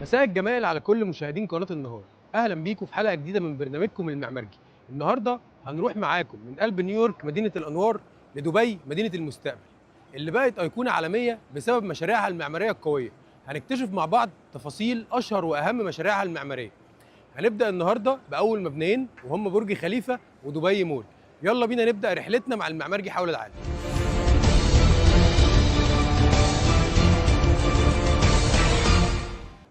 مساء الجمال على كل مشاهدين قناة النهار. أهلا بيكم في حلقة جديدة من برنامجكم المعمارجي. النهاردة هنروح معاكم من قلب نيويورك مدينة الأنوار لدبي مدينة المستقبل اللي بقت أيقونة عالمية بسبب مشاريعها المعمارية القوية. هنكتشف مع بعض تفاصيل أشهر وأهم مشاريعها المعمارية. هنبدأ النهاردة بأول مبنيين وهم برج خليفة ودبي مول. يلا بينا نبدأ رحلتنا مع المعمارجي حول العالم.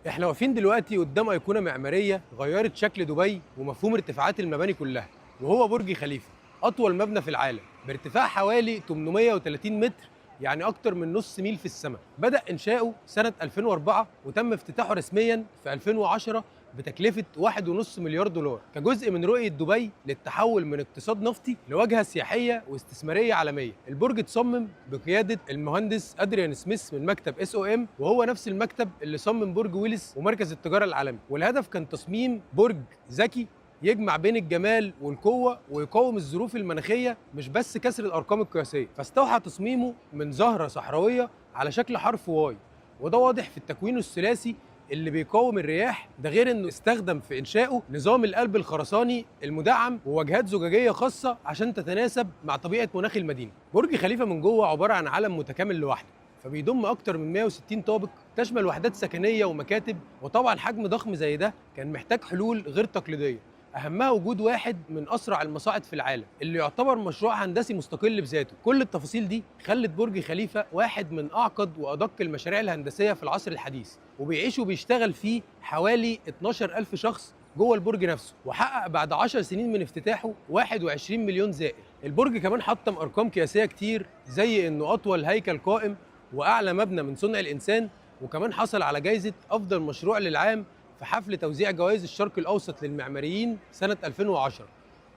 احنا واقفين دلوقتي قدام ايقونه معماريه غيرت شكل دبي ومفهوم ارتفاعات المباني كلها، وهو برج خليفه، اطول مبنى في العالم بارتفاع حوالي 830 متر، يعني اكتر من نص ميل في السماء. بدأ انشاؤه سنه 2004 وتم افتتاحه رسميا في 2010 بتكلفه 1.5 مليار دولار كجزء من رؤيه دبي للتحول من اقتصاد نفطي لواجهه سياحيه واستثماريه عالميه. البرج اتصمم بقياده المهندس ادريان سميث من مكتب اس او ام، وهو نفس المكتب اللي صمم برج ويلس ومركز التجاره العالمي. والهدف كان تصميم برج ذكي يجمع بين الجمال والقوه ويقاوم الظروف المناخيه، مش بس كسر الارقام القياسيه. فاستوحى تصميمه من زهره صحراويه على شكل حرف واي، وده واضح في التكوين الثلاثي اللي بيقاوم الرياح. ده غير انه استخدم في انشائه نظام القلب الخرساني المدعم وواجهات زجاجيه خاصه عشان تتناسب مع طبيعه مناخ المدينه. برج خليفه من جوه عباره عن عالم متكامل لوحده، فبيضم اكتر من 160 طابق تشمل وحدات سكنيه ومكاتب. وطبعا حجم ضخم زي ده كان محتاج حلول غير تقليديه، اهمها وجود واحد من اسرع المصاعد في العالم اللي يعتبر مشروع هندسي مستقل بذاته. كل التفاصيل دي خلت برج خليفه واحد من اعقد وادق المشاريع الهندسيه في العصر الحديث، وبيعيش وبيشتغل فيه حوالي 12,000 شخص جوه البرج نفسه، وحقق بعد 10 سنين من افتتاحه 21 مليون زائر. البرج كمان حطم ارقام قياسيه كتير، زي انه اطول هيكل قائم واعلى مبنى من صنع الانسان، وكمان حصل على جائزه افضل مشروع للعام في حفل توزيع جوائز الشرق الأوسط للمعماريين سنة 2010.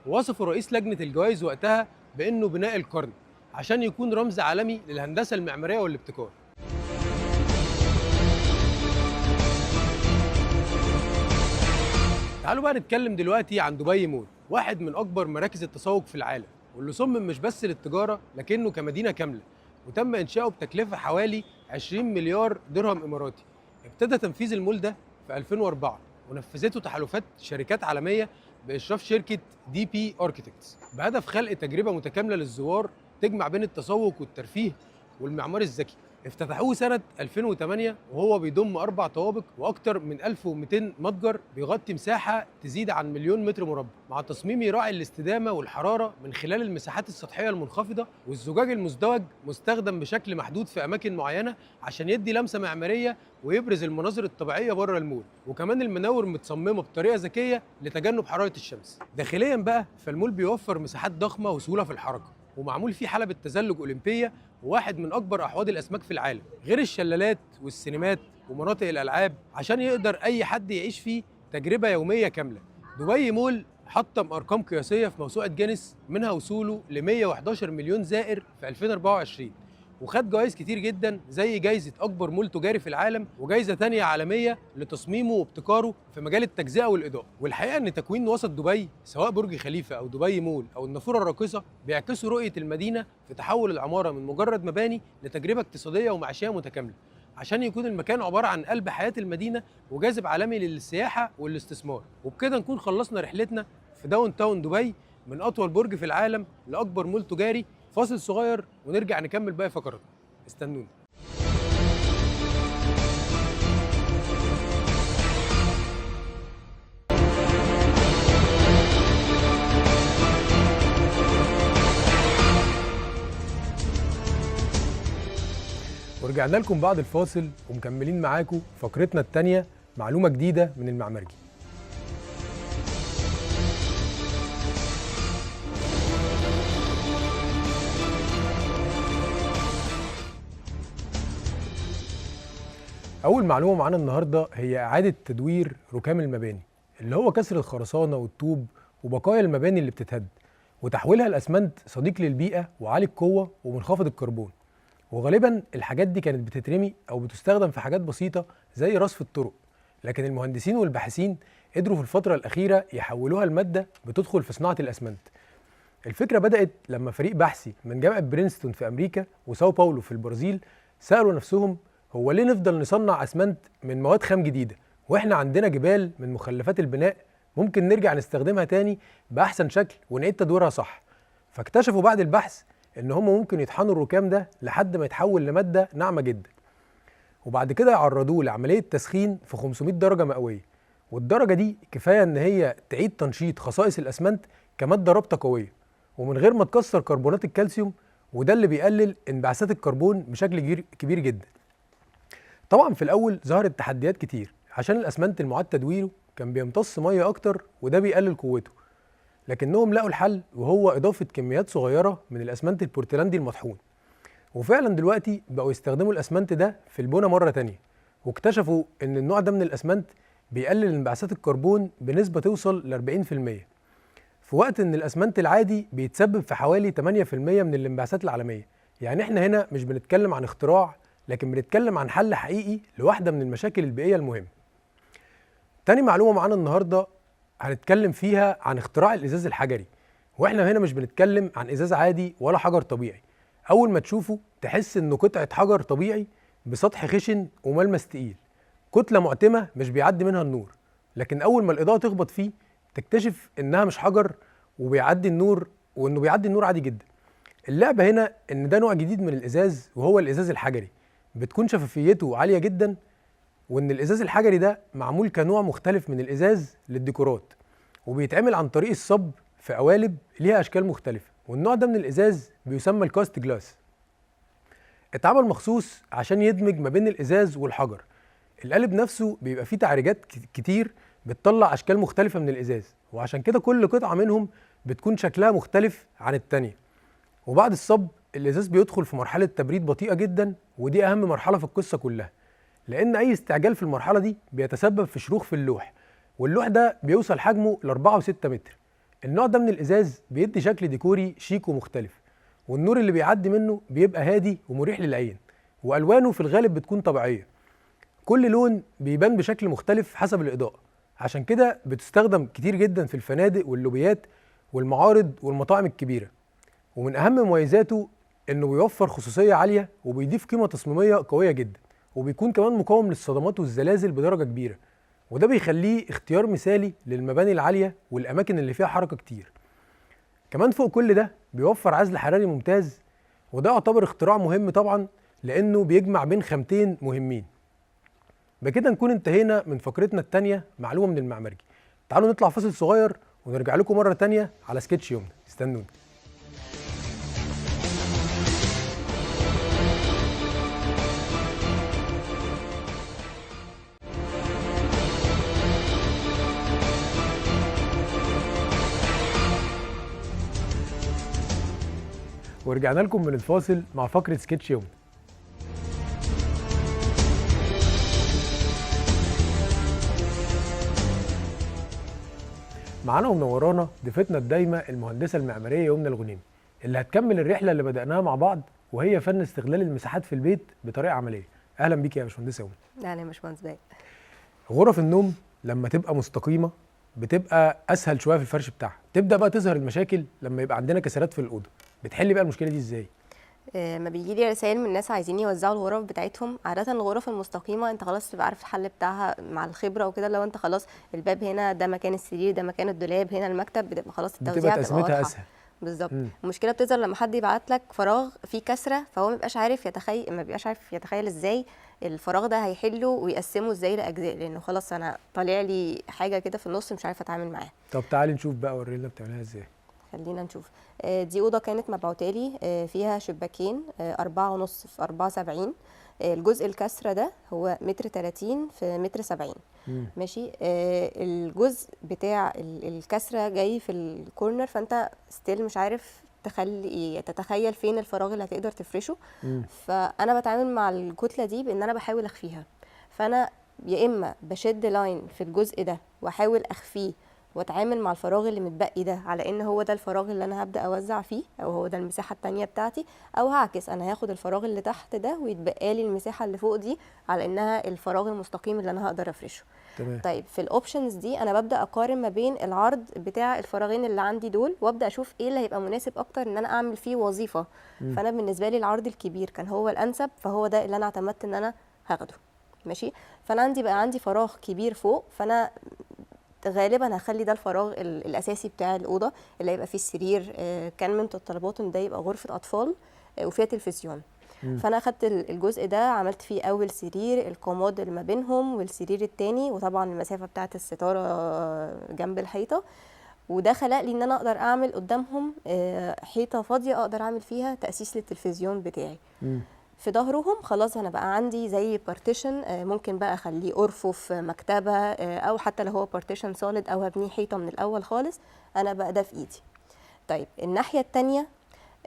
ووصفه رئيس لجنة الجوائز وقتها بأنه بناء القرن، عشان يكون رمز عالمي للهندسة المعمارية والابتكار. تعالوا بقى نتكلم دلوقتي عن دبي مول، واحد من أكبر مراكز التسوق في العالم، واللي صمم مش بس للتجارة لكنه كمدينة كاملة. وتم إنشاؤه بتكلفة حوالي 20 مليار درهم إماراتي. ابتدى تنفيذ المول ده في 2004، ونفذته تحالفات شركات عالميه باشراف شركه دي بي اركيتكتس بهدف خلق تجربه متكامله للزوار تجمع بين التسوق والترفيه والمعمار الذكي. افتتحوه سنه 2008 وهو بيضم 4 طوابق واكثر من 1200 متجر، بيغطي مساحه تزيد عن مليون متر مربع، مع تصميم يراعي الاستدامه والحراره من خلال المساحات السطحيه المنخفضه. والزجاج المزدوج مستخدم بشكل محدود في اماكن معينه عشان يدي لمسه معماريه ويبرز المناظر الطبيعيه بره المول. وكمان المناور متصممه بطريقه ذكيه لتجنب حراره الشمس. داخليا بقى فالمول بيوفر مساحات ضخمه وسهوله في الحركه، ومعمول فيه حلبة تزلج أولمبية وواحد من أكبر أحواض الأسماك في العالم، غير الشلالات والسينمات ومناطق الألعاب، عشان يقدر أي حد يعيش فيه تجربة يومية كاملة. دبي مول حطم أرقام قياسية في موسوعة جينيس، منها وصوله ل 111 مليون زائر في 2024، وخد جوائز كتير جدا زي جايزة أكبر مول تجاري في العالم وجايزة تانية عالمية لتصميمه وابتكاره في مجال التجزئة والإضاءة. والحقيقة إن تكوين وسط دبي سواء برج خليفة أو دبي مول أو النافورة الراقصة بيعكسوا رؤية المدينة في تحول العمارة من مجرد مباني لتجربة اقتصادية ومعيشية متكاملة، عشان يكون المكان عبارة عن قلب حياة المدينة وجاذب عالمي للسياحة والاستثمار. وبكده نكون خلصنا رحلتنا في داون تاون دبي، من أطول برج في العالم لأكبر مول تجاري. فاصل صغير ونرجع نكمل باقي فقراتنا، استنونا. ورجعنا لكم بعد الفاصل ومكملين معاكم فقرتنا الثانية، معلومة جديدة من المعمارجي. أول معلومة معانا النهاردة هي إعادة تدوير ركام المباني، اللي هو كسر الخرسانة والطوب وبقايا المباني اللي بتتهد، وتحويلها لأسمنت صديق للبيئة وعالي القوة ومنخفض الكربون. وغالبا الحاجات دي كانت بتترمي أو بتستخدم في حاجات بسيطة زي رصف الطرق، لكن المهندسين والباحثين قدروا في الفترة الأخيرة يحولوها لمادة بتدخل في صناعة الأسمنت. الفكرة بدأت لما فريق بحثي من جامعة برينستون في أمريكا وساو باولو في البرازيل سألوا نفسهم هو ليه نفضل نصنع أسمنت من مواد خام جديدة واحنا عندنا جبال من مخلفات البناء ممكن نرجع نستخدمها تاني باحسن شكل ونعيد تدويرها صح. فاكتشفوا بعد البحث ان هم ممكن يطحنوا الركام ده لحد ما يتحول لماده ناعمه جدا، وبعد كده يعرضوه لعمليه تسخين في 500 درجه مئويه، والدرجه دي كفايه ان هي تعيد تنشيط خصائص الاسمنت كماده رابطه قويه ومن غير ما تكسر كربونات الكالسيوم، وده اللي بيقلل انبعاثات الكربون بشكل كبير جدا. طبعا في الاول ظهرت تحديات كتير عشان الاسمنت المعاد تدويره كان بيمتص ميه اكتر وده بيقلل قوته، لكنهم لقوا الحل وهو اضافه كميات صغيره من الاسمنت البورتلاندي المطحون. وفعلا دلوقتي بقوا يستخدموا الاسمنت ده في البناء مره تانية، واكتشفوا ان النوع ده من الاسمنت بيقلل انبعاثات الكربون بنسبه توصل ل 40%، في وقت ان الاسمنت العادي بيتسبب في حوالي 8% من الانبعاثات العالميه. يعني احنا هنا مش بنتكلم عن اختراع، لكن بنتكلم عن حل حقيقي لواحده من المشاكل البيئيه المهمه. تاني معلومه معانا النهارده هنتكلم فيها عن اختراع الازاز الحجري، واحنا هنا مش بنتكلم عن ازاز عادي ولا حجر طبيعي. اول ما تشوفه تحس انه قطعه حجر طبيعي بسطح خشن وملمس تقيل، كتله معتمه مش بيعدي منها النور، لكن اول ما الاضاءه تخبط فيه تكتشف انها مش حجر وبيعدي النور، وانه بيعدي النور عادي جدا. اللعبه هنا ان ده نوع جديد من الازاز وهو الازاز الحجري، بتكون شفافيته عاليه جدا، وان الازاز الحجري ده معمول كنوع مختلف من الازاز للديكورات، وبيتعمل عن طريق الصب في قوالب ليها اشكال مختلفه، والنوع ده من الازاز بيسمى الكاست جلاس. اتعمل مخصوص عشان يدمج ما بين الازاز والحجر. القالب نفسه بيبقى فيه تعريجات كتير بتطلع اشكال مختلفه من الازاز، وعشان كده كل قطعه منهم بتكون شكلها مختلف عن التانيه. وبعد الصب الازاز بيدخل في مرحله تبريد بطيئه جدا، ودي اهم مرحله في القصه كلها، لان اي استعجال في المرحله دي بيتسبب في شروخ في اللوح، واللوح ده بيوصل حجمه ل 4 و6 متر. النوع ده من الازاز بيدي شكل ديكوري شيك ومختلف، والنور اللي بيعدي منه بيبقى هادي ومريح للعين، والوانه في الغالب بتكون طبيعيه. كل لون بيبان بشكل مختلف حسب الاضاءه، عشان كده بتستخدم كتير جدا في الفنادق واللوبيات والمعارض والمطاعم الكبيره. ومن اهم مميزاته انه بيوفر خصوصيه عاليه وبيضيف قيمه تصميميه قويه جدا، وبيكون كمان مقاوم للصدمات والزلازل بدرجه كبيره، وده بيخليه اختيار مثالي للمباني العاليه والاماكن اللي فيها حركه كتير. كمان فوق كل ده بيوفر عزل حراري ممتاز، وده يعتبر اختراع مهم طبعا لانه بيجمع بين خامتين مهمين. بكده نكون انتهينا من فقرتنا الثانيه معلومه من المعمرجي. تعالوا نطلع فاصل صغير ونرجع لكم مره ثانيه على سكتش يومنا، استنوني. ورجعنا لكم من الفاصل مع فقره سكتش يومنا. معانا ومنورانا ضيفتنا الدايمه المهندسه المعماريه يمنى الغنيمي، اللي هتكمل الرحله اللي بدأناها مع بعض، وهي فن استغلال المساحات في البيت بطريقه عمليه. اهلا بيكي يا باشمهندسه يمنى. اهلا يا باشمهندس باقي. غرف النوم لما تبقى مستقيمه بتبقى اسهل شويه في الفرش بتاعها، تبدا بقى تظهر المشاكل لما يبقى عندنا كسرات في الاوضه. بتحلي بقى المشكله دي ازاي؟ ما بيجي لي رسائل من ناس عايزين يوزعوا الغرف بتاعتهم. عاده الغرف المستقيمه انت خلاص تبقى عارف الحل بتاعها مع الخبره وكده. لو انت خلاص الباب هنا ده مكان السرير، ده مكان الدولاب، هنا المكتب، بتبقى خلاص التوزيع بتبقى تقسيمتها اسهل. بالظبط. المشكله بتظهر لما حد يبعت لك فراغ فيه كسره، فهو ما بيبقاش عارف يتخيل ازاي الفراغ ده هيحله ويقسمه ازاي لاجزاء، لانه خلاص انا طالع لي حاجه كده في النص مش عارفه اتعامل معاها. طب تعالي نشوف بقى، ورينا بتعملها ازاي. خلينا نشوف. دي اوضه كانت مبعوتالي فيها شباكين 4.5 في 4.70. الجزء الكسره ده هو 1.30 في 1.70 ماشي. الجزء بتاع الكسره جاي في الكورنر، فانت ستيل مش عارف تتخيل فين الفراغ اللي هتقدر تفرشه. فانا بتعامل مع الكتله دي بان انا بحاول اخفيها، فانا يا اما بشد لاين في الجزء ده واحاول اخفيه واتعامل مع الفراغ اللي متبقي ده على ان هو ده الفراغ اللي انا هبدا اوزع فيه، او هو ده المساحه التانية بتاعتي، او هعكس انا هاخد الفراغ اللي تحت ده ويتبقى لي المساحه اللي فوق دي على انها الفراغ المستقيم اللي انا هقدر افرشه. تمام. طيب في الاوبشنز دي انا ببدا اقارن ما بين العرض بتاع الفراغين اللي عندي دول، وابدا اشوف ايه اللي هيبقى مناسب اكتر ان انا اعمل فيه وظيفه. فانا بالنسبه لي العرض الكبير كان هو الانسب، فهو ده اللي انا اعتمدت ان انا هاخده ماشي. فانا عندي فراغ كبير فوق، فانا غالبا هخلي ده الفراغ الاساسي بتاع الاوضه اللي هيبقى فيه السرير. كان من الطلبات ان ده يبقى غرفه اطفال وفيها تلفزيون. فانا اخدت الجزء ده، عملت فيه اول سرير، الكومود اللي ما بينهم والسرير التاني، وطبعا المسافه بتاعه الستاره جنب الحيطه. وده خلق لي ان انا اقدر اعمل قدامهم حيطه فاضيه اقدر اعمل فيها تاسيس للتلفزيون بتاعي. في ظهرهم خلاص انا بقى عندي زي بارتيشن، ممكن بقى اخليه ارفف مكتبه، او حتى لو هو بارتيشن سوليد او هبنيه حيطه من الاول خالص، انا بقى ده في ايدي. طيب الناحيه التانيه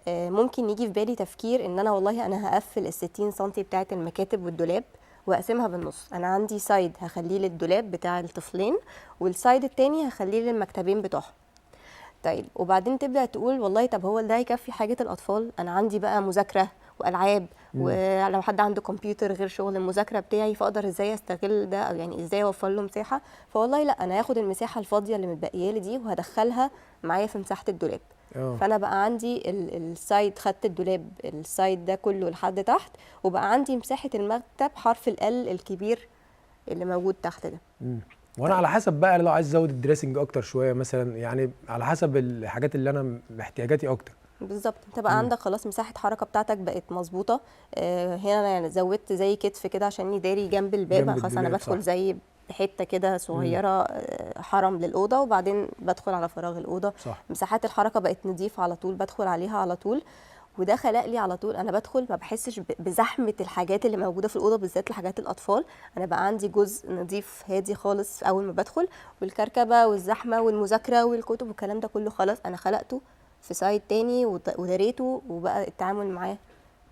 ممكن يجي في بالي تفكير ان انا والله انا هقفل ال60 سم بتاعه المكاتب والدولاب واقسمها بالنص. انا عندي سايد هخليه للدولاب بتاع الطفلين، والسايد التاني هخليه للمكتبين بتوعهم. طيب وبعدين تبدا تقول والله طب هو ده هيكفي حاجه الاطفال؟ انا عندي بقى مذاكره والعاب، ولو حد عنده كمبيوتر غير شغل المذاكره بتاعي، فاقدر ازاي استغل ده، او يعني ازاي اوفر له مساحه؟ فوالله لا، انا هاخد المساحه الفاضيه اللي متبقيه لي دي وهدخلها معايا في مساحه الدولاب. فانا بقى عندي السايد، خدت الدولاب السايد ده كله لحد تحت، وبقى عندي مساحه المكتب حرف ال الكبير اللي موجود تحت ده. وانا على حسب بقى لو عايز ازود الدريسنج اكتر شويه مثلا، يعني على حسب الحاجات اللي انا محتاجاتي اكتر. بالظبط، انت بقى عندك خلاص مساحه حركه بتاعتك بقت مظبوطه. هنا انا يعني زودت زي كتف كده عشان يداري جنب الباب، خلاص انا بدخل زي حته كده صغيره حرم للاوضه، وبعدين بدخل على فراغ الاوضه. صح. مساحات الحركه بقت نظيفه على طول، بدخل عليها على طول، وده خلق لي على طول انا بدخل ما بحسش بزحمه الحاجات اللي موجوده في الاوضه، بالذات لحاجات الاطفال. انا بقى عندي جزء نظيف هادي خالص اول ما بدخل، والكركبه والزحمه والمذاكره والكتب والكلام ده كله خلاص انا خلقته في سايد تاني وداريته، وبقى التعامل معاه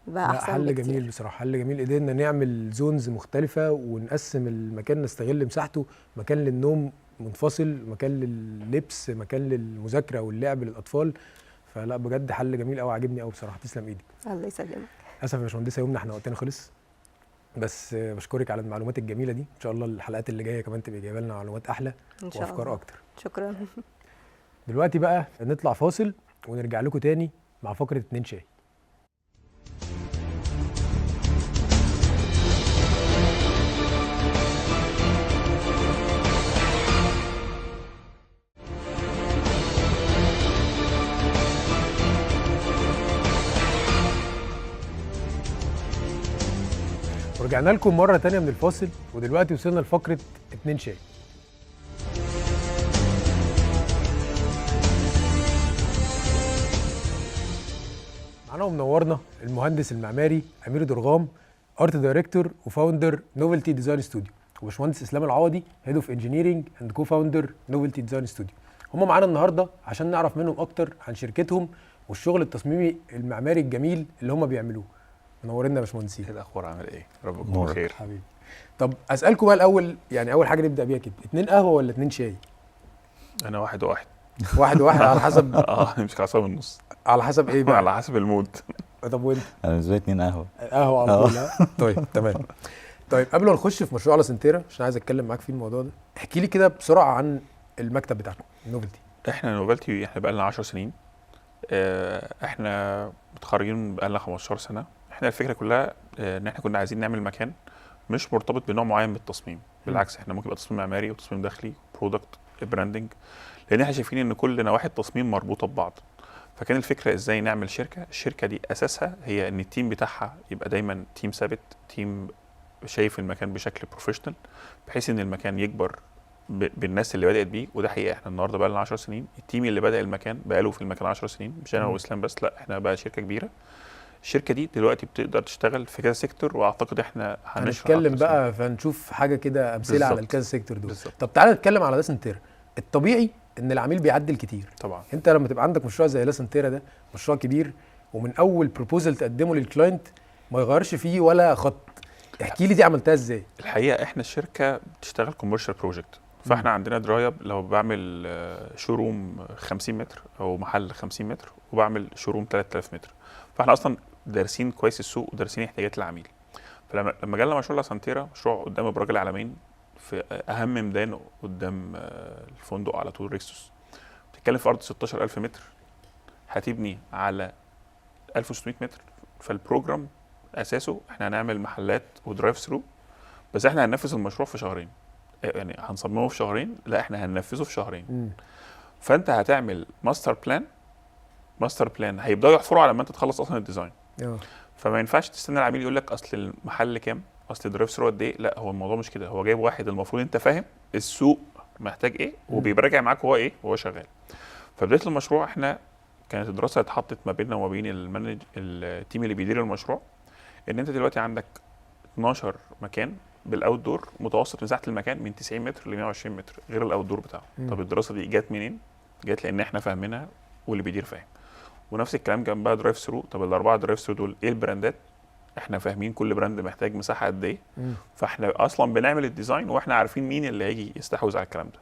بقى احسن حل بكتير. جميل بصراحه، حل جميل. قدرنا نعمل زونز مختلفه ونقسم المكان، نستغل مساحته، مكان للنوم منفصل، مكان لللبس، مكان للمذاكره واللعب للاطفال. فلا بجد حل جميل قوي، عاجبني قوي بصراحه، تسلم ايدك. الله يسلمك. اسف يا باشمهندسه يومنا احنا وقتنا خلص، بس بشكرك على المعلومات الجميله دي. ان شاء الله الحلقات اللي جايه كمان تبقى جايبه لنا معلومات احلى وافكار اكتر. شكرا. دلوقتي بقى نطلع فاصل ونرجع لكم تاني مع فقره 2 شاي. ورجعنا لكم مرة تانية من الفاصل، ودلوقتي وصلنا لفقرة 2 شاي. معانا ومنورنا المهندس المعماري أمير درغام، ارت دايركتور وفاوندر نوفلتي ديزاين ستوديو، وباشمهندس اسلام العوضي هيد اوف انجينيرنج اند كو فاوندر نوفلتي ديزاين ستوديو. هم معانا النهارده عشان نعرف منهم اكتر عن شركتهم والشغل التصميمي المعماري الجميل اللي هم بيعملوه. منورنا يا باشمهندسين. ايه الاخبار، عامل ايه؟ ربك يكون بخير حبيبي. طب اسالكم بقى الاول، يعني اول حاجه نبدا بيها كده، 2 قهوه ولا 2 شاي؟ انا واحد وواحد. واحد وواحد على حسب مش خلاصه بالنص. على حسب ايه بقى؟ على حسب المود. طب وانت؟ انا بالنسبه لي 2 قهوه. قهوه على طول. طيب تمام. طيب قبل ما نخش في مشروع لاسنتيرا عشان عايز اتكلم معاك في الموضوع ده، احكي لي كده بسرعه عن المكتب بتاعكم نوفلتي. احنا نوفلتي احنا بقى لنا 10 سنين. احنا متخرجين بقى لنا 15 سنه. احنا الفكره كلها ان احنا كنا عايزين نعمل مكان مش مرتبط بنوع معين من التصميم، بالعكس احنا ممكن يبقى تصميم معماري وتصميم داخلي برودكت براندنج، لان احنا شايفين ان كل نواحي التصميم مربوطه ببعض. فكان الفكره ازاي نعمل شركه، الشركه دي اساسها هي ان التيم بتاعها يبقى دايما تيم ثابت، تيم شايف المكان بشكل بروفيشنال، بحيث ان المكان يكبر بالناس اللي بدات بيه. وده حقيقه احنا النهارده بقى لنا 10 سنين، التيم اللي بدا المكان بقى له في المكان 10 سنين، مش انا واسلام بس، لا احنا بقى شركه كبيره. الشركه دي دلوقتي بتقدر تشتغل في كذا سيكتور، واعتقد احنا هنتكلم بقى فنشوف حاجه كده امثله بالزبط. على الكذا سيكتور دول. بالزبط. طب تعالى نتكلم على لاسنتيرا. الطبيعي ان العميل بيعدل كتير طبعا. انت لما تبقى عندك مشروع زي لاسنتيرا ده، مشروع كبير ومن اول بروبوزل تقدمه للكلاينت ما يغيرش فيه ولا خط، احكي لي دي عملتها ازاي؟ الحقيقه احنا الشركه بتشتغل كوميرشال بروجكت، فاحنا عندنا درايه لو بعمل شوروم 50 متر او محل 50 متر وبعمل شوروم 3000 متر، فاحنا اصلا دارسين كويس السوق ودارسين احتياجات العميل. فلما جالنا مشروع لاسنتيرا، مشروع قدام ابراج العلمين في اهم ميدان قدام الفندق على طول ريكسوس، بتتكلم في ارض 16000 متر، هتبني على 1600 متر. فالبروجرام اساسه احنا هنعمل محلات ودرايف ثرو، بس احنا هننفذ المشروع في شهرين، يعني هنصممه في شهرين، لا احنا هننفذه في شهرين. فانت هتعمل ماستر بلان هيبداوا يحفروا على ما انت تخلص اصلا الديزاين. فما ينفعش تستنى العميل يقول لك اصل المحل كام، اصل الدرايف ثرو قد ايه. لا، هو الموضوع مش كده، هو جايب واحد المفروض انت فاهم السوق محتاج ايه وبيراجع معاك هو ايه وهو شغال. فبدايه المشروع احنا كانت الدراسه اتحطت ما بيننا وما بين التيم اللي بيدير المشروع، ان انت دلوقتي عندك 12 مكان بالاوت دور، متوسط مساحه المكان من 90 متر ل 120 متر غير الاوت دور بتاعه. طب الدراسه دي جت منين؟ جت لان احنا فاهمينها واللي بيدير فاهم. ونفس الكلام جنبها درايف ثرو. طب الاربعه درايف ثرو دول ايه البراندات؟ احنا فاهمين كل براند محتاج مساحه قد ايه، فاحنا اصلا بنعمل الديزاين واحنا عارفين مين اللي هيجي يستحوذ على الكلام ده.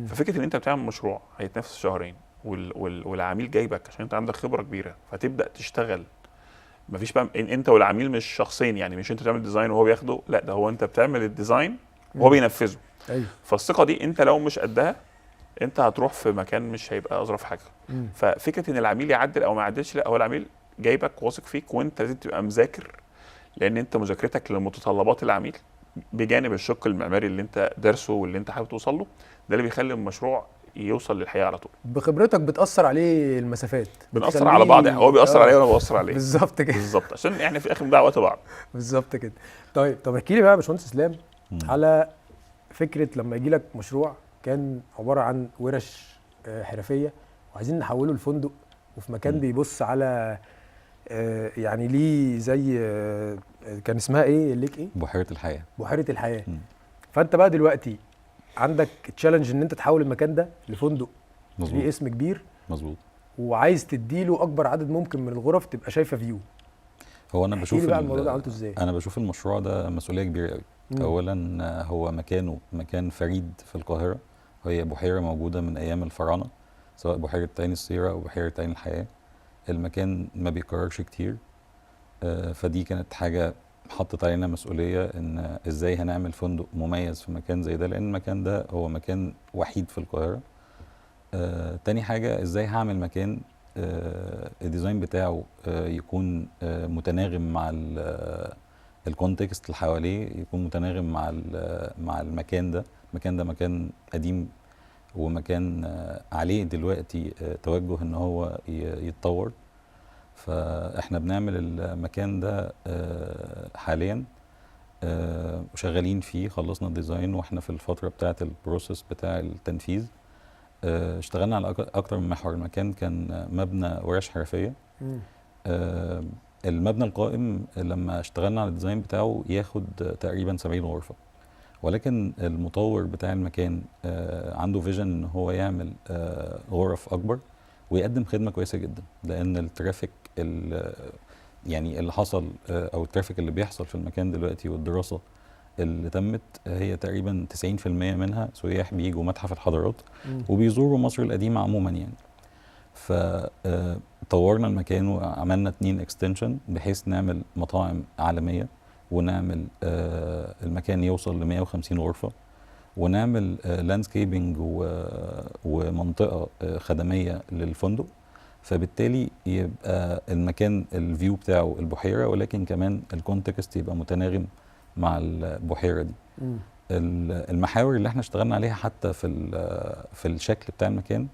ففكره ان انت بتعمل مشروع هيتنافس شهرين والعميل جايبك عشان انت عندك خبره كبيره، فتبدا تشتغل. مفيش بقى انت والعميل مش شخصين، يعني مش انت بتعمل ديزاين وهو بياخده، لا ده هو انت بتعمل الديزاين وهو بينفذه. ايوه. فالثقه دي انت لو مش قدها انت هتروح في مكان مش هيبقى اظرف حاجه. ففكره ان العميل يعدل او ما يعدلش، لا، هو العميل جايبك واثق فيك وانت لازم تبقى مذاكر، لان انت مذاكرتك لمتطلبات العميل بجانب الشق المعماري اللي انت دارسه واللي انت حابب توصل له، ده اللي بيخلي المشروع يوصل للحقيقه على طول. بخبرتك بتاثر عليه المسافات، بنأثر على بعض، يعني هو بيأثر عليا وانا بأثر عليه. بالظبط كده، بالظبط، عشان احنا في الاخر بنضيع وقت بعض. بالظبط كده. طب احكي لي بقى يا باشمهندس اسلام على فكره لما يجي لك مشروع كان عباره عن ورش حرفيه وعايزين نحوله لفندق، وفي مكان بيبص على يعني ليه زي كان اسمها ايه ليك ايه؟ بحيره الحياه. فانت بقى دلوقتي عندك تشالنج ان انت تحول المكان ده لفندق ليه اسم كبير. مظبوط. وعايز تديله اكبر عدد ممكن من الغرف تبقى شايفه فيو. هو انا بشوف بقى الموضوع ده عملته ازاي؟ انا بشوف المشروع ده مسؤوليه كبيره قوي. اولا هو مكان فريد في القاهره، هي بحيره موجوده من ايام الفراعنه، سواء بحيره عين السيره او بحيره عين الحياه. المكان ما بيكررش كتير، فدي كانت حاجه حطت علينا مسؤوليه ان ازاي هنعمل فندق مميز في مكان زي ده، لان المكان ده هو مكان وحيد في القاهره. تاني حاجه ازاي هعمل مكان الديزاين بتاعه يكون متناغم مع الكونتكست اللي حواليه، يكون متناغم مع المكان ده. المكان ده مكان قديم ومكان عليه دلوقتي توجه ان هو يتطور. فاحنا بنعمل المكان ده حاليا وشغالين فيه، خلصنا الديزاين واحنا في الفتره بتاعه البروسيس بتاع التنفيذ. اشتغلنا على اكتر من محور. المكان كان مبنى ورش حرفيه. المبنى القائم لما اشتغلنا على الديزاين بتاعه ياخد تقريبا 70 غرفه، ولكن المطور بتاع المكان عنده فيجن ان هو يعمل غرف اكبر ويقدم خدمه كويسه جدا، لان الترافيك يعني اللي حصل او الترافيك اللي بيحصل في المكان دلوقتي والدراسه اللي تمت هي تقريبا 90% منها سياح بيجوا متحف الحضارات وبيزوروا مصر القديمه عموما يعني. فطورنا المكان وعملنا 2 اكستنشن بحيث نعمل مطاعم عالميه، ونعمل المكان يوصل ل 150 غرفه، ونعمل لاندسكيبنج ومنطقه خدميه للفندق. فبالتالي يبقى المكان الفيو بتاعه البحيره، ولكن كمان الكونتكست يبقى متناغم مع البحيره دي. المحاور اللي احنا اشتغلنا عليها حتى في الشكل بتاع المكان،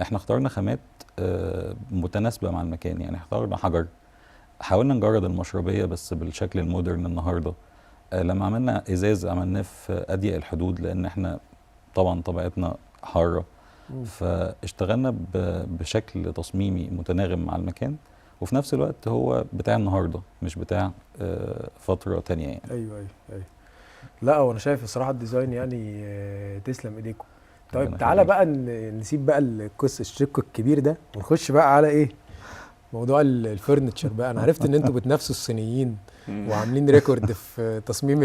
احنا اخترنا خامات متناسبه مع المكان. يعني اخترنا حجر، حاولنا نجرد المشربيه بس بالشكل المودرن النهارده. لما عملنا ازاز عملناه في اضيق الحدود، لان احنا طبعا طبيعتنا حاره، فاشتغلنا بشكل تصميمي متناغم مع المكان، وفي نفس الوقت هو بتاع النهارده مش بتاع فتره تانية يعني. ايوه. لا وانا شايف الصراحه الديزاين يعني تسلم ايديكم. طيب تعالى بقى نسيب بقى القصه الشق الكبير ده ونخش بقى على ايه، موضوع الفرنتشر بقى. انا عرفت ان انتوا بتنافسوا الصينيين وعاملين ريكورد في تصميم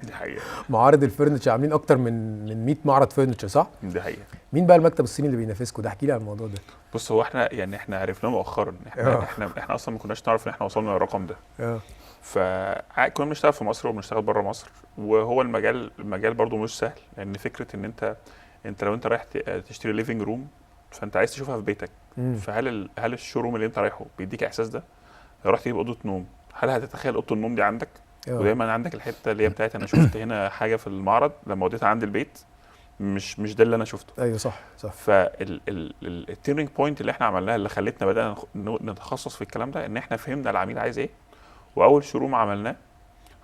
دي حقيقه. معارض الفرنتشر، عاملين اكتر من 100 معرض فرنتشر، صح؟ دي حقيقه. مين بقى المكتب الصيني اللي بينافسكم ده؟ احكي لي عن الموضوع ده. بص، هو احنا عرفناه مؤخرا. احنا اصلا ما كناش نعرف ان احنا وصلنا للرقم ده. فكنا بنشتغل في مصر وبنشتغل بره مصر، وهو المجال برضو مش سهل، لان فكره ان انت لو انت رايح تشتري ليفنج روم فانت عايز تشوفها في بيتك. فهل الشوروم اللي انت رايحه بيديك احساس ده؟ لو رحت تجيب اوضه نوم، هل هتتخيل اوضه النوم دي عندك؟ ودايما عندك الحته اللي هي بتاعت انا شفت هنا حاجه في المعرض لما وديتها عند البيت مش ده اللي انا شفته. ايوه صح. فالتيرنينج بوينت اللي احنا عملناها اللي خلتنا بدانا نتخصص في الكلام ده ان احنا فهمنا العميل عايز ايه. واول شروم عملناه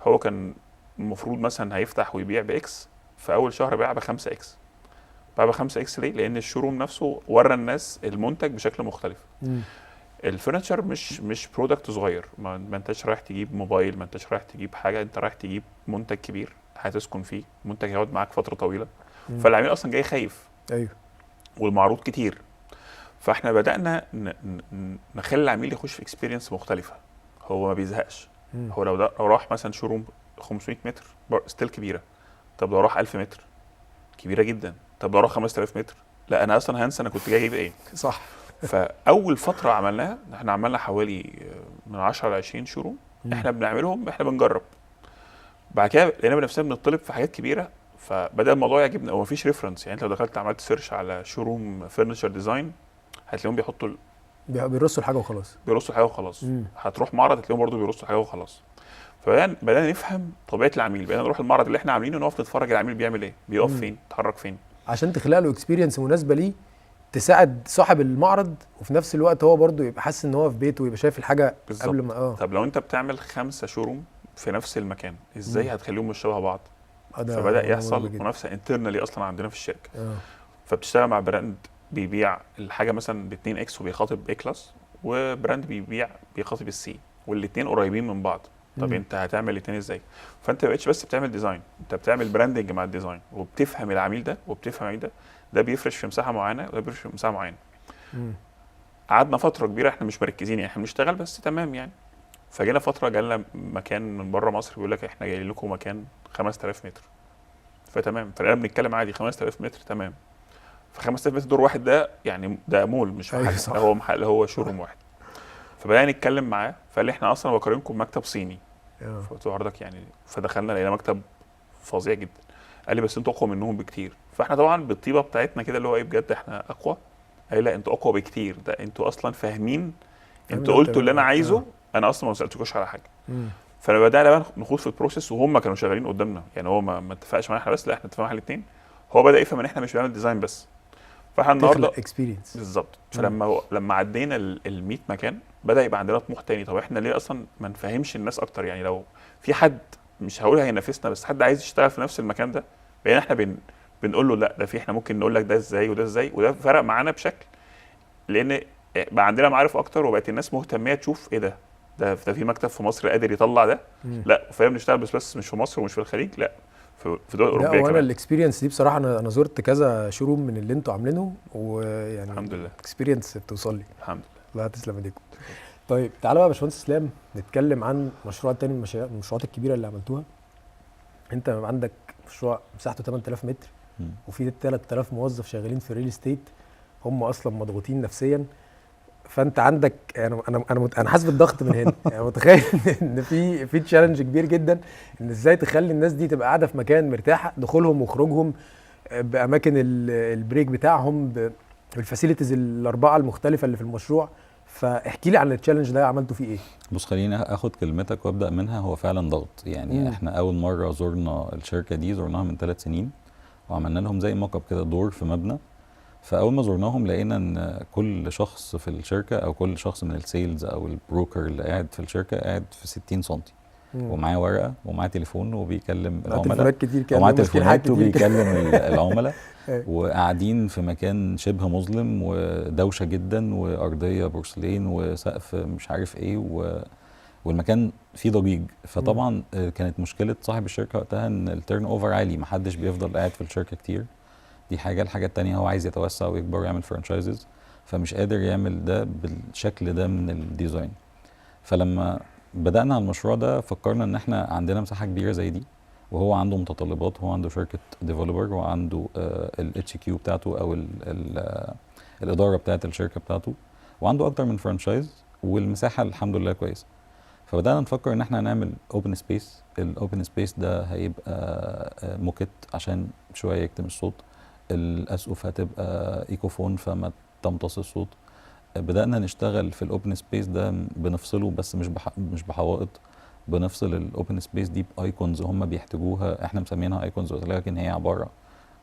هو كان المفروض مثلا هيفتح ويبيع باكس، في اول شهر باع ب5 اكس. باع ب5 اكس ليه؟ لان الشوروم نفسه ورى الناس المنتج بشكل مختلف. الفرنتشر مش برودكت صغير، ما انتش رايح تجيب موبايل، ما انتش رايح تجيب حاجه، انت رايح تجيب منتج كبير هتسكن فيه، منتج هيقعد معاك فتره طويله. فالعميل اصلا جاي خايف. ايوه. والمعروض كتير. فاحنا بدانا نخلي العميل يخش في اكسبيرينس مختلفه، هو ما بيزهقش. هو لو راح مثلا شوروم 500 متر ستيل كبيره، طب لو راح 1000 متر كبيره جدا، طب لو راح 5000 متر لا انا اصلا هنسى انا كنت جاي اجيب ايه. صح. فاول فتره عملناها احنا عملنا حوالي من 10 ل 20 شوروم احنا بنعملهم، احنا بنجرب. بعد كده لقينا بنفسنا بنطلب في حاجات كبيره، فبدا الموضوع يعجبنا. هو مفيش ريفرنس، يعني انت لو دخلت عملت سيرش على شوروم فرنتشر ديزاين هتلاقيهم بيحطوا بيرصوا الحاجه وخلاص. بيرصوا حاجه وخلاص. هتروح معرض هتلاقيهم برضو بيرصوا حاجه وخلاص. فبدانا نفهم طبيعه العميل، بقينا نروح المعرض اللي احنا عاملينه نقف نتفرج العميل بيعمل ايه، بيقف فين، يتحرك فين، عشان تخلق له اكسبيرينس مناسبه ليه، تساعد صاحب المعرض وفي نفس الوقت هو برضو يبقى حاسس ان هو في بيته ويبقى شايف الحاجه بالزبط. قبل ما طب لو انت بتعمل 5 شوروم في نفس المكان ازاي هتخليهم مش شبه بعض؟ فبدا يحصل منافسه انترنالي اصلا عندنا في الشركه. فبتشتغل مع براند بيبيع الحاجه مثلا ب2 اكس وبيخاطب اي كلاس، وبراند بيخاطب السي، والاثنين قريبين من بعض. طب انت هتعمل الاثنين ازاي؟ فانت ما بقتش بس بتعمل ديزاين، انت بتعمل براندنج مع الديزاين، وبتفهم العميل ده وبتفهم العميل ده، ده بيفرش في مساحه معينه وده بيفرش في مساحه معينه. قعدنا فتره كبيره احنا مش مركزين، يعني احنا بنشتغل بس تمام يعني. فجينا فتره جالنا مكان من بره مصر بيقول لك احنا جايين لكم مكان 5000 متر. فتمام، فاحنا بنتكلم عادي 5000 متر تمام. ف 5000 متر دور واحد ده يعني ده مول مش محل، هو محل هو شوروم واحد. فبدأنا نتكلم معاه فقال لي احنا اصلا بكرمكم مكتب صيني. فقلت له حضرتك يعني، فدخلنا لقينا مكتب فظيع جدا. قال لي بس انتوا اقوى منهم بكتير. فاحنا طبعا بالطيبه بتاعتنا كده اللي هو ايه بجد احنا اقوى؟ قال لي لا انتوا اقوى بكتير، ده انتوا اصلا فاهمين، انتوا قلتوا اللي انا عايزه، انا اصلا ما سالتكوش على حاجه. فبدأنا بقى نخوض في البروسيس وهم كانوا شغالين قدامنا، يعني هو ما اتفقش معانا احنا بس، لا احنا اتفقنا على الاثنين. هو بدأ يفهم ان احنا مش بنعمل ديزاين بس. فاحنا النهارده اكسبيرينس بالظبط. فلما عدينا ال 100 مكان بدا يبقى عندنا طموح تاني. طب احنا ليه اصلا ما نفهمش الناس اكتر؟ يعني لو في حد مش هقول هينافسنا بس حد عايز يشتغل في نفس المكان ده، بقينا احنا بنقول له لا ده في احنا ممكن نقول لك ده ازاي وده ازاي، وده فرق معانا بشكل، لان بقى عندنا معارف اكتر وبقت الناس مهتميه تشوف ايه ده في مكتب في مصر قادر يطلع ده. لا فاهم نشتغل بس مش في مصر ومش في الخليج، لا في دول اوروبيه كمان. وانا الاكسبيرينس دي بصراحه انا زرت كذا شوروم من اللي انتوا عاملينه، ويعني الحمد لله اكسبيرينس بتوصل لي الحمد لله. الله تسلم ايديكم. طيب تعالى بقى يا باشمهندس اسلام نتكلم عن مشروع تاني من المشروعات الكبيره اللي عملتوها. انت عندك مشروع مساحته 8000 متر وفي 3000 موظف شغالين في الريل استيت، هم اصلا مضغوطين نفسيا. فانت عندك انا حاسس بالضغط من هنا يعني متخيل ان في تشالنج كبير جدا ان ازاي تخلي الناس دي تبقى قاعده في مكان مرتاحه، دخولهم وخروجهم باماكن البريك بتاعهم بالفاسيلتيز الاربعه المختلفه اللي في المشروع. فاحكي لي عن التشالنج ده عملتوا فيه ايه؟ بص خليني اخد كلمتك وابدا منها. هو فعلا ضغط يعني. احنا اول مره زرنا الشركه دي زرناها من 3 سنين وعملنا لهم زي موك اب كده دور في مبنى. فاول ما زرناهم لقينا ان كل شخص في الشركه او كل شخص من السيلز او البروكر اللي قاعد في الشركه قاعد في 60 سم ومعاه ورقه ومعاه تليفون وبيكلم العملاء، ومعاه تليفونات وبيكلم العملاء وقاعدين في مكان شبه مظلم ودوشه جدا وارضيه بورسلين وسقف مش عارف ايه والمكان فيه ضجيج. فطبعا كانت مشكله صاحب الشركه وقتها ان التيرن اوفر عالي، محدش بيفضل قاعد في الشركه كتير. دي حاجه. الحاجه الثانيه هو عايز يتوسع ويكبر ويعمل فرانشايزز، فمش قادر يعمل ده بالشكل ده من الديزاين. فلما بدأنا على المشروع ده فكرنا ان احنا عندنا مساحه كبيره زي دي وهو عنده متطلبات، هو عنده شركه ديفلوبر وعنده الاتش كيو بتاعته او الاداره بتاعه الشركه بتاعته وعنده اكتر من فرانشايز والمساحه الحمد لله كويسه. فبدأنا نفكر ان احنا نعمل اوبن سبيس. الاوبن سبيس ده هيبقى موكيت عشان شويه يكتم الصوت، الاسقف هتبقى ايكوفون فما تمتص الصوت. بدأنا نشتغل في الاوبن سبيس ده بنفصله بس مش بحوائط، بنفصل الاوبن سبيس دي بايكونز هم بيحتاجوها، احنا مسمينها ايكونز، ولكن هي عباره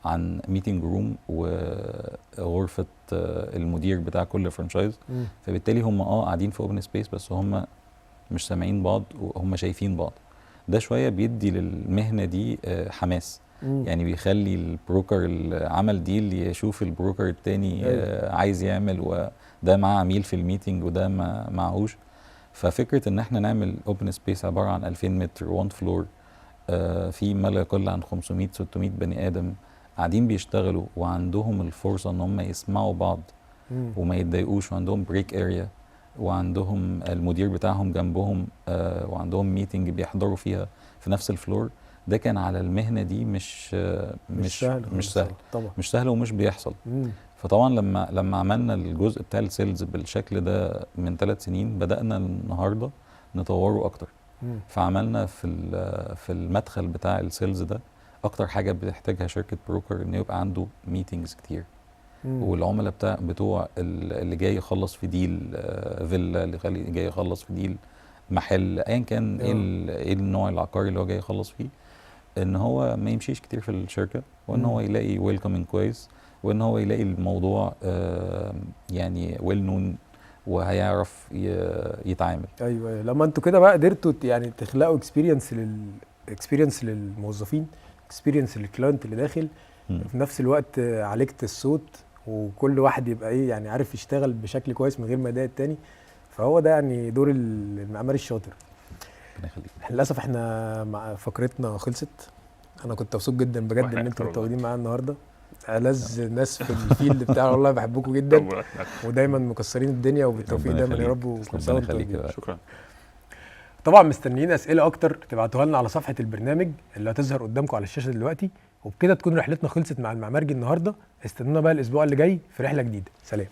عن ميتنج روم وغرفه المدير بتاع كل فرانشايز. فبالتالي هم قاعدين في اوبن سبيس، بس هم مش سامعين بعض وهم شايفين بعض. ده شويه بيدي للمهنه دي حماس. يعني بيخلي البروكر اللي عمل ديل يشوف البروكر التاني عايز يعمل، وده معاه عميل في الميتنج وده ما معهوش. ففكره ان احنا نعمل اوبن سبيس عباره عن 2000 متر 1 فلور في ما لا يقل عن 500 600 بني ادم قاعدين بيشتغلوا، وعندهم الفرصه ان هم يسمعوا بعض وما يتضايقوش، وعندهم بريك اريا، وعندهم المدير بتاعهم جنبهم، وعندهم ميتنج بيحضروا فيها في نفس الفلور. ده كان على المهنه دي مش سهل طبعا، مش سهل ومش بيحصل. فطبعا لما عملنا الجزء بتاع السيلز بالشكل ده من 3 سنين، بدأنا النهارده نطوره اكتر. فعملنا في المدخل بتاع السيلز ده اكتر حاجه بتحتاجها شركه بروكر، انه يبقى عنده ميتنجز كتير. والعملاء بتوع اللي جاي يخلص في ديل فيلا، اللي جاي يخلص في ديل محل، ايا كان ايه النوع العقاري اللي هو جاي يخلص فيه، ان هو ما يمشيش كتير في الشركه، وان هو يلاقي ويلكمينج كويس، وان هو يلاقي الموضوع يعني ويل نون وهيعرف يتعامل. ايوه، لما انتوا كده بقى قدرتوا يعني تخلقوا اكسبيرينس للموظفين، اكسبيرينس للكلاينت اللي داخل، في نفس الوقت عالجت الصوت، وكل واحد يبقى ايه يعني عارف يشتغل بشكل كويس من غير ما يضايق التاني. فهو ده يعني دور المعماري الشاطر. ربنا يخليك. للاسف احنا فقرتنا خلصت. انا كنت مبسوط جدا بجد ان انتوا متواجدين معايا النهارده، ألذ ناس في الفيلد بتاعنا، والله بحبكم جدا ودايما مكسرين الدنيا، وبالتوفيق دايما يا رب. وكل سنه وانتم طيبين. شكرا. طبعا مستنيين اسئله اكتر تبعتوها لنا على صفحه البرنامج اللي هتظهر قدامكم على الشاشه دلوقتي. وبكده تكون رحلتنا خلصت مع المعماري النهارده. استنونا بقى الاسبوع اللي جاي في رحله جديده. سلام.